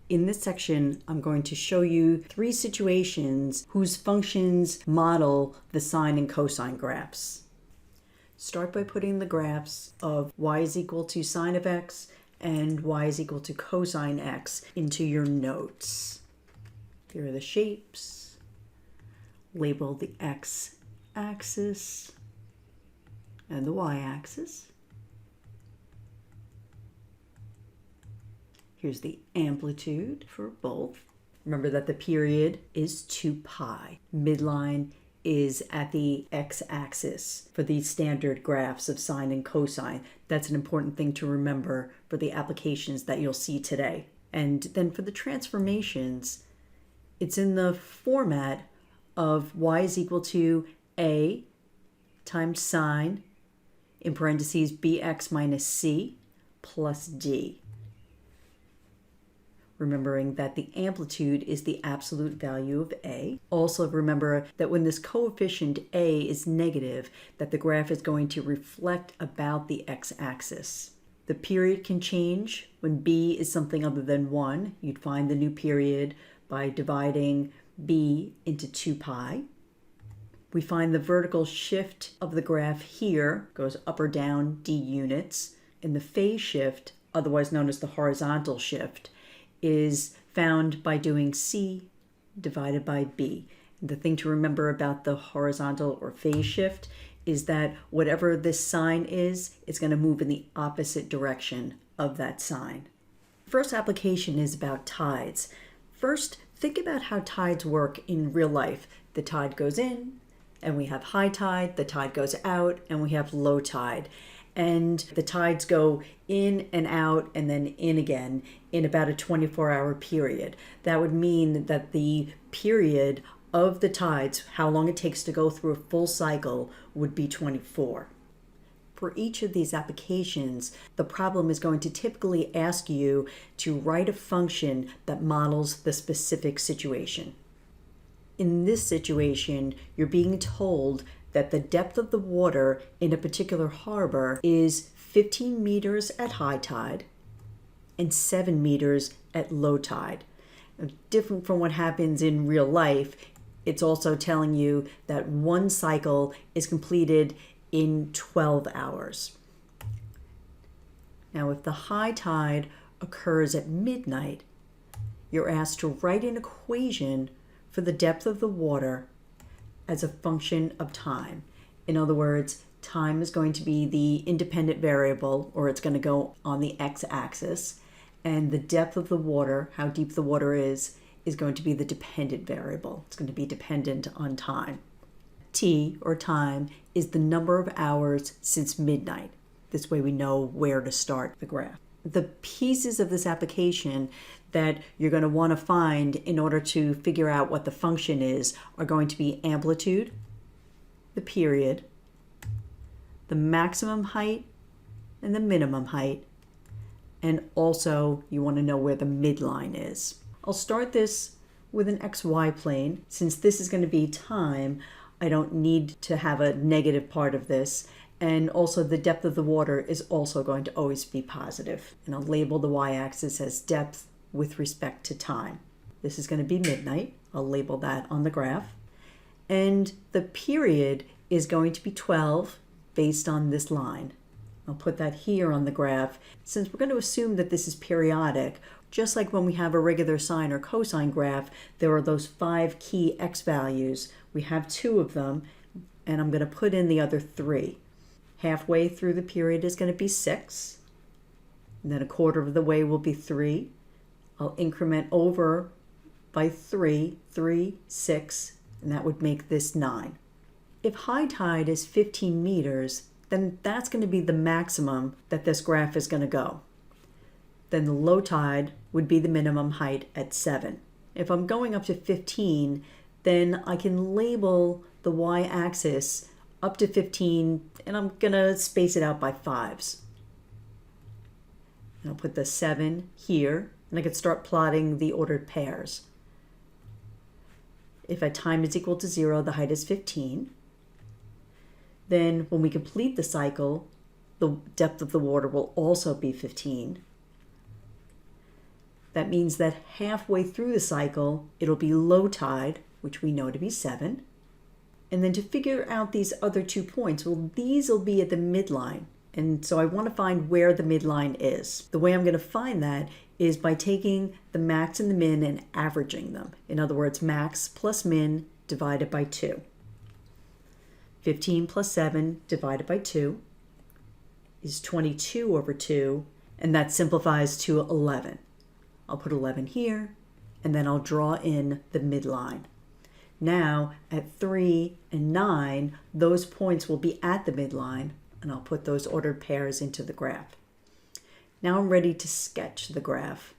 In this section, I'm going to show you 3 situations whose functions model the sine and cosine graphs. Start by putting the graphs of y is equal to sine of x and y is equal to cosine x into your notes. Here are the shapes. Label the x-axis and the y-axis. Here's the amplitude for both. Remember that the period is 2 pi. Midline is at the x-axis for these standard graphs of sine and cosine. That's an important thing to remember for the applications that you'll see today. And then for the transformations, it's in the format of y is equal to a times sine, in parentheses bx minus c, plus d. Remembering that the amplitude is the absolute value of a. Also remember that when this coefficient a is negative, that the graph is going to reflect about the x-axis. The period can change. When b is something other than 1, you'd find the new period by dividing b into 2 pi. We find the vertical shift of the graph here goes up or down d units, and the phase shift, otherwise known as the horizontal shift, is found by doing c divided by b. The thing to remember about the horizontal or phase shift is that whatever this sign is, it's going to move in the opposite direction of that sign. First application is about tides. First, think about how tides work in real life. The tide goes in, and we have high tide. The tide goes out, and we have low tide. And the tides go in and out and then in again in about a 24-hour period. That would mean that the period of the tides, how long it takes to go through a full cycle, would be 24. For each of these applications, the problem is going to typically ask you to write a function that models the specific situation. In this situation, you're being told that the depth of the water in a particular harbor is 15 meters at high tide and 7 meters at low tide. Now, different from what happens in real life, it's also telling you that one cycle is completed in 12 hours. Now, if the high tide occurs at midnight, you're asked to write an equation for the depth of the water as a function of time. In other words, time is going to be the independent variable, or it's going to go on the x-axis, and the depth of the water, how deep the water is going to be the dependent variable. It's going to be dependent on time. T, or time, is the number of hours since midnight. This way we know where to start the graph. The pieces of this application that you're going to want to find in order to figure out what the function is are going to be amplitude, the period, the maximum height, and the minimum height, and also you want to know where the midline is. I'll start this with an xy plane. Since this is going to be time, I don't need to have a negative part of this. And also the depth of the water is also going to always be positive. And I'll label the y-axis as depth with respect to time. This is going to be midnight. I'll label that on the graph. And the period is going to be 12 based on this line. I'll put that here on the graph. Since we're going to assume that this is periodic, just like when we have a regular sine or cosine graph, there are those 5 key x values. We have 2 of them, and I'm going to put in the other 3. Halfway through the period is going to be 6, and then a quarter of the way will be 3. I'll increment over by 3, 6, and that would make this 9. If high tide is 15 meters, then that's going to be the maximum that this graph is going to go. Then the low tide would be the minimum height at 7. If I'm going up to 15, then I can label the y-axis up to 15, and I'm going to space it out by 5s. And I'll put the 7 here, and I can start plotting the ordered pairs. If at time is equal to 0, the height is 15. Then when we complete the cycle, the depth of the water will also be 15. That means that halfway through the cycle, it'll be low tide, which we know to be 7. And then to figure out these other 2 points, well, these will be at the midline. And so I want to find where the midline is. The way I'm going to find that is by taking the max and the min and averaging them. In other words, max plus min divided by 2. 15 plus 7 divided by 2 is 22 over 2, and that simplifies to 11. I'll put 11 here, and then I'll draw in the midline. Now, at 3 and 9, those points will be at the midline, and I'll put those ordered pairs into the graph. Now I'm ready to sketch the graph.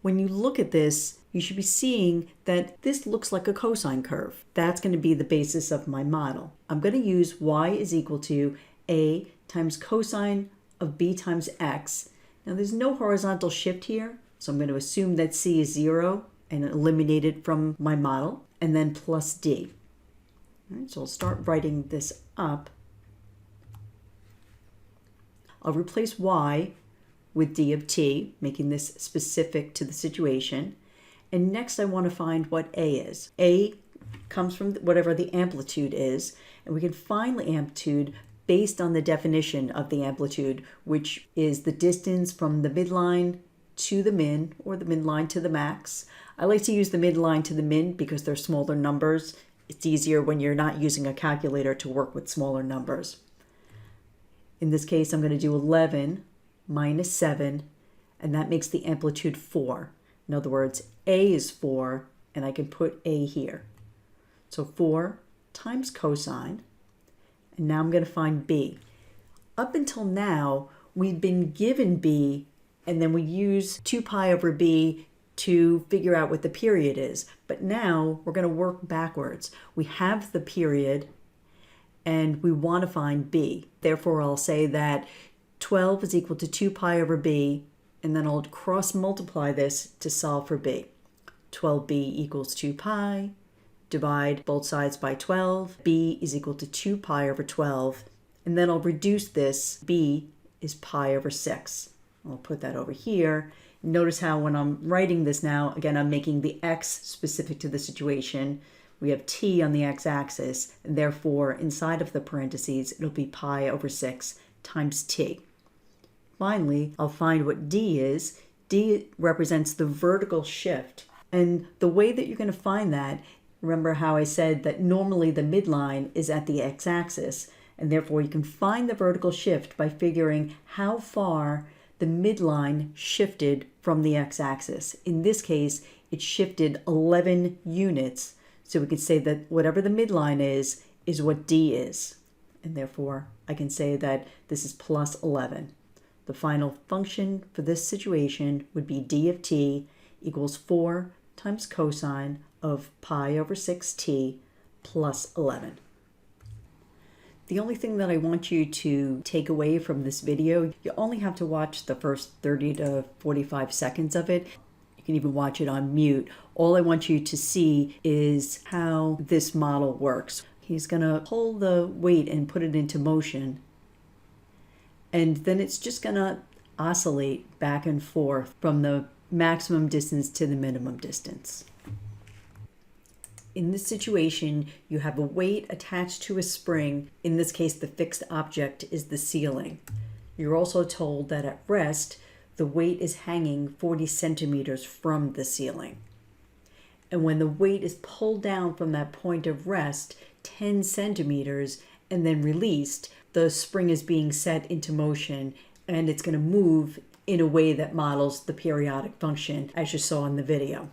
When you look at this, you should be seeing that this looks like a cosine curve. That's going to be the basis of my model. I'm going to use y is equal to a times cosine of b times x. Now there's no horizontal shift here, so I'm going to assume that c is 0 and eliminate it from my model, and then plus d. All right, so I'll start writing this up. I'll replace y with d of t, making this specific to the situation. And next I want to find what a is. A comes from whatever the amplitude is, and we can find the amplitude based on the definition of the amplitude, which is the distance from the midline to the min, or the midline to the max. I like to use the midline to the min because they're smaller numbers. It's easier when you're not using a calculator to work with smaller numbers. In this case, I'm going to do 11 minus 7, and that makes the amplitude 4. In other words, a is 4, and I can put a here. So 4 times cosine, and now I'm going to find b. Up until now, we've been given b, and then we use 2 pi over b to figure out what the period is. But now we're going to work backwards. We have the period, and we want to find b. Therefore, I'll say that 12 is equal to 2 pi over b, and then I'll cross multiply this to solve for b. 12b equals 2 pi, divide both sides by 12, b is equal to 2 pi over 12, and then I'll reduce this, b is pi over 6. I'll put that over here. Notice how when I'm writing this now, again, I'm making the x specific to the situation. We have t on the x-axis, and therefore inside of the parentheses, it'll be pi over 6 times t. Finally, I'll find what d is. D represents the vertical shift. And the way that you're going to find that, remember how I said that normally the midline is at the x-axis, and therefore you can find the vertical shift by figuring how far the midline shifted from the x-axis. In this case, it shifted 11 units. So we can say that whatever the midline is what d is. And therefore, I can say that this is plus 11. The final function for this situation would be d of t equals 4 times cosine of pi over 6t plus 11. The only thing that I want you to take away from this video, you only have to watch the first 30 to 45 seconds of it. You can even watch it on mute. All I want you to see is how this model works. He's going to pull the weight and put it into motion, and then it's just going to oscillate back and forth from the maximum distance to the minimum distance. In this situation, you have a weight attached to a spring. In this case, the fixed object is the ceiling. You're also told that at rest, the weight is hanging 40 centimeters from the ceiling. And when the weight is pulled down from that point of rest 10 centimeters and then released, the spring is being set into motion, and it's going to move in a way that models the periodic function as you saw in the video.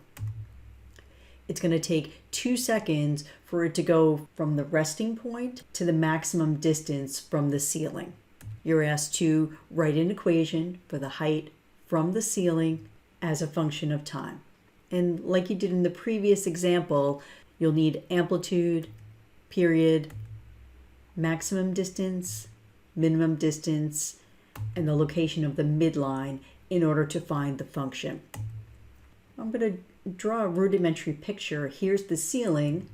It's going to take 2 seconds for it to go from the resting point to the maximum distance from the ceiling. You're asked to write an equation for the height from the ceiling as a function of time. And like you did in the previous example, you'll need amplitude, period, maximum distance, minimum distance, and the location of the midline in order to find the function. I'm going to draw a rudimentary picture. Here's the ceiling,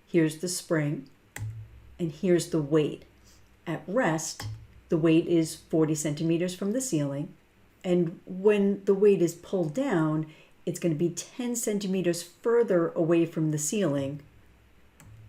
here's the spring, and here's the weight. At rest, the weight is 40 centimeters from the ceiling, and when the weight is pulled down, it's going to be 10 centimeters further away from the ceiling,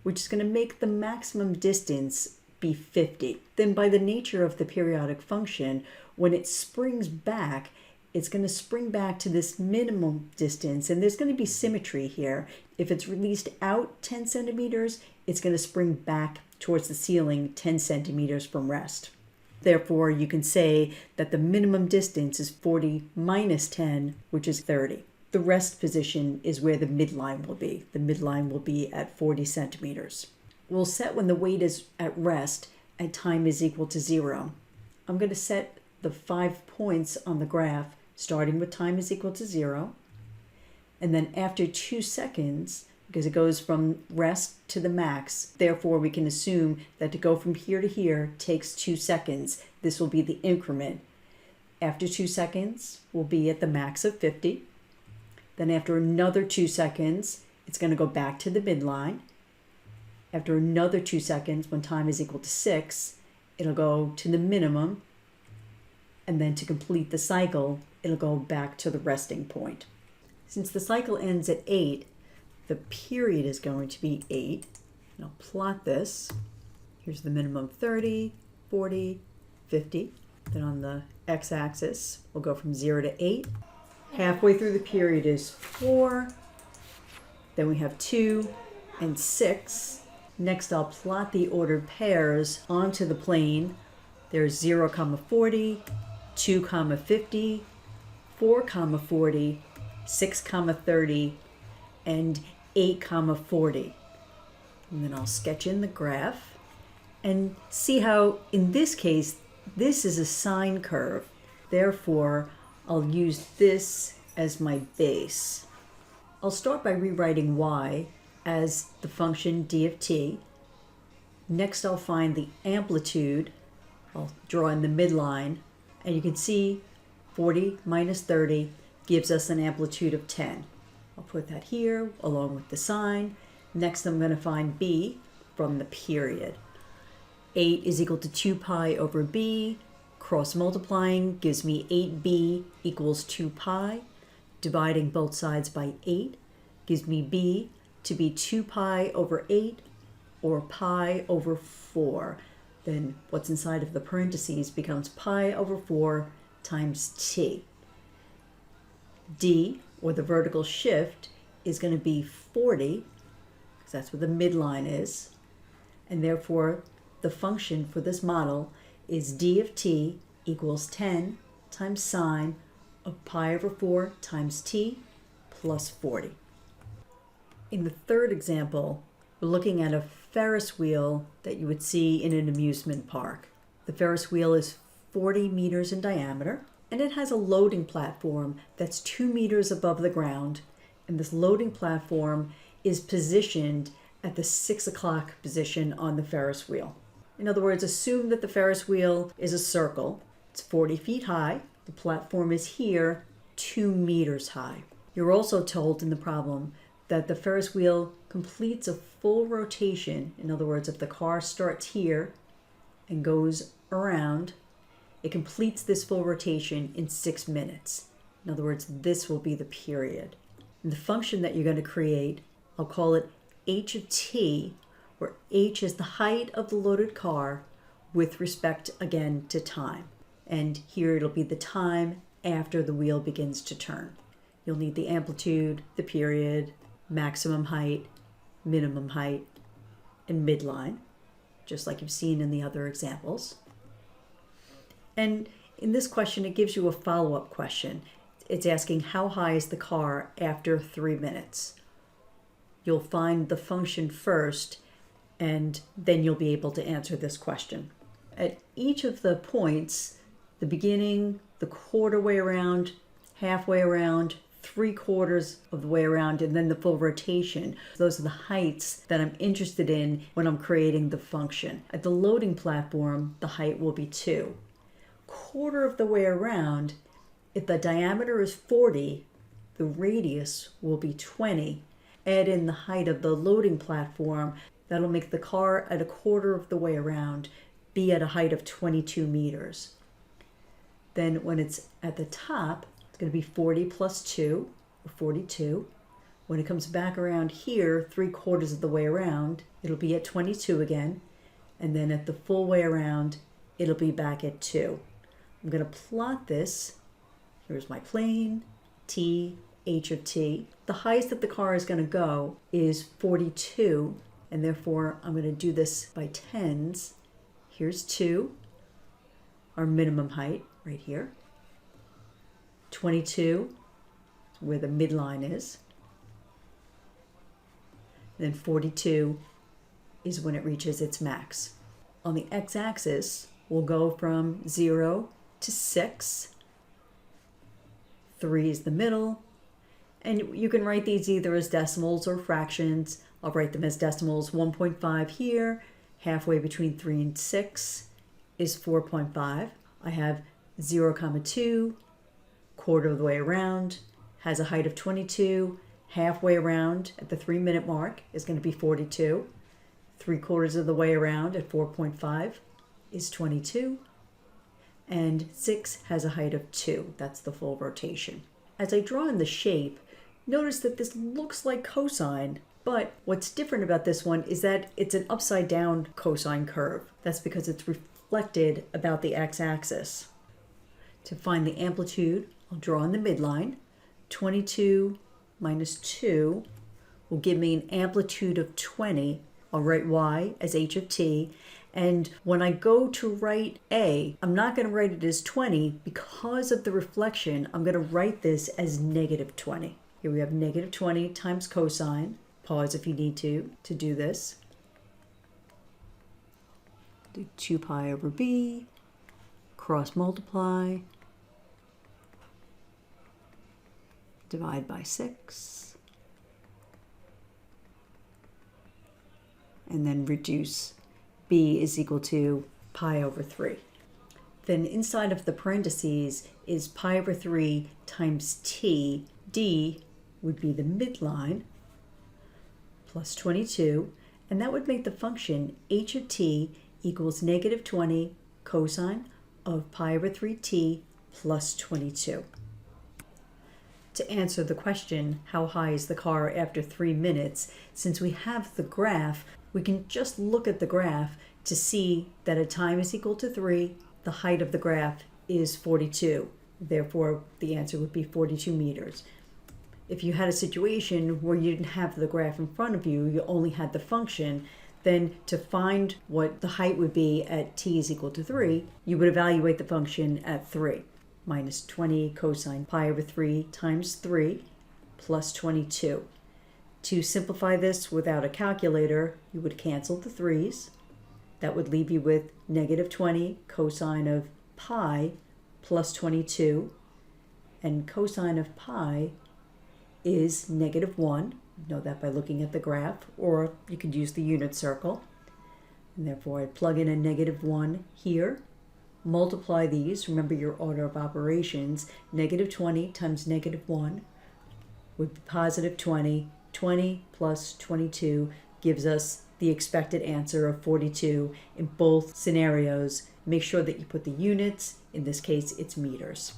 which is going to make the maximum distance be 50. Then by the nature of the periodic function, when it springs back, it's going to spring back to this minimum distance, and there's going to be symmetry here. If it's released out 10 centimeters, it's going to spring back towards the ceiling 10 centimeters from rest. Therefore, you can say that the minimum distance is 40 minus 10, which is 30. The rest position is where the midline will be. The midline will be at 40 centimeters. We'll set when the weight is at rest and time is equal to 0. I'm going to set the 5 points on the graph starting with time is equal to 0. And then after 2 seconds, because it goes from rest to the max, therefore we can assume that to go from here to here takes 2 seconds. This will be the increment. After 2 seconds, we'll be at the max of 50. Then after another 2 seconds, it's going to go back to the midline. After another 2 seconds, when time is equal to 6, it'll go to the minimum. And then to complete the cycle, it'll go back to the resting point. Since the cycle ends at 8, the period is going to be 8. And I'll plot this. Here's the minimum 30, 40, 50. Then on the x-axis, we'll go from 0 to 8. Halfway through the period is 4. Then we have 2 and 6. Next, I'll plot the ordered pairs onto the plane. There's 0, 40, 2, 50, 4, 40, 6, 30, and 8, 40. And then I'll sketch in the graph and see how, in this case, this is a sine curve. Therefore, I'll use this as my base. I'll start by rewriting y as the function d of t. Next, I'll find the amplitude. I'll draw in the midline, and you can see 40 minus 30 gives us an amplitude of 10. I'll put that here along with the sine. Next, I'm going to find b from the period. 8 is equal to 2 pi over b. Cross multiplying gives me 8b equals 2 pi. Dividing both sides by 8 gives me b to be 2 pi over 8 or pi over 4. Then what's inside of the parentheses becomes pi over 4 times t. D, or the vertical shift, is going to be 40, because that's what the midline is. And therefore, the function for this model is d of t equals 10 times sine of pi over 4 times t plus 40. In the third example, we're looking at a Ferris wheel that you would see in an amusement park. The Ferris wheel is 40 meters in diameter, and it has a loading platform that's 2 meters above the ground, and this loading platform is positioned at the 6 o'clock position on the Ferris wheel. In other words, assume that the Ferris wheel is a circle. It's 40 feet high. The platform is here, 2 meters high. You're also told in the problem that the Ferris wheel completes a full rotation. In other words, if the car starts here and goes around, it completes this full rotation in 6 minutes. In other words, this will be the period. And the function that you're going to create, I'll call it h of t, where h is the height of the loaded car with respect, again, to time. And here it'll be the time after the wheel begins to turn. You'll need the amplitude, the period, maximum height, minimum height, and midline, just like you've seen in the other examples. And in this question, it gives you a follow-up question. It's asking how high is the car after 3 minutes? You'll find the function first, and then you'll be able to answer this question. At each of the points, the beginning, the quarter way around, halfway around, 3/4 of the way around, and then the full rotation. Those are the heights that I'm interested in when I'm creating the function. At the loading platform, the height will be 2. Quarter of the way around, if the diameter is 40, the radius will be 20. Add in the height of the loading platform, that'll make the car at a quarter of the way around be at a height of 22 meters. Then when it's at the top, it's going to be 40 plus 2, or 42. When it comes back around here, 3/4 of the way around, it'll be at 22 again. And then at the full way around, it'll be back at 2. I'm going to plot this. Here's my plane, t, h of t. The highest that the car is going to go is 42, and therefore I'm going to do this by tens. Here's 2, our minimum height right here. 22, where the midline is. And then 42 is when it reaches its max. On the x-axis, we'll go from 0 to 6. 3 is the middle. And you can write these either as decimals or fractions. I'll write them as decimals. 1.5 here, halfway between 3 and 6 is 4.5. I have 0, 2, quarter of the way around, has a height of 22. Halfway around at the 3-minute mark is going to be 42. 3/4 of the way around at 4.5 is 22. And 6 has a height of 2. That's the full rotation. As I draw in the shape, notice that this looks like cosine, but what's different about this one is that it's an upside down cosine curve. That's because it's reflected about the x-axis. To find the amplitude, I'll draw in the midline. 22 minus 2 will give me an amplitude of 20. I'll write y as h of t. And when I go to write a, I'm not going to write it as 20 because of the reflection. I'm going to write this as negative 20. Here we have negative 20 times cosine. Pause if you need to do this. Do 2 pi over b, cross multiply, divide by 6, and then reduce. B is equal to pi over 3. Then inside of the parentheses is pi over 3 times t. D would be the midline plus 22, and that would make the function h of t equals negative 20 cosine of pi over 3t plus 22. To answer the question, how high is the car after 3 minutes, since we have the graph, we can just look at the graph to see that a time is equal to 3. The height of the graph is 42. Therefore, the answer would be 42 meters. If you had a situation where you didn't have the graph in front of you, you only had the function, then to find what the height would be at t is equal to 3, you would evaluate the function at 3. Minus 20 cosine pi over 3 times 3 plus 22. To simplify this without a calculator, you would cancel the 3's. That would leave you with negative 20 cosine of pi plus 22. And cosine of pi is negative 1. You know that by looking at the graph, or you could use the unit circle. And therefore, I plug in a negative 1 here. Multiply these. Remember your order of operations. Negative 20 times negative 1 would be positive 20. 20 plus 22 gives us the expected answer of 42 in both scenarios. Make sure that you put the units. In this case, it's meters.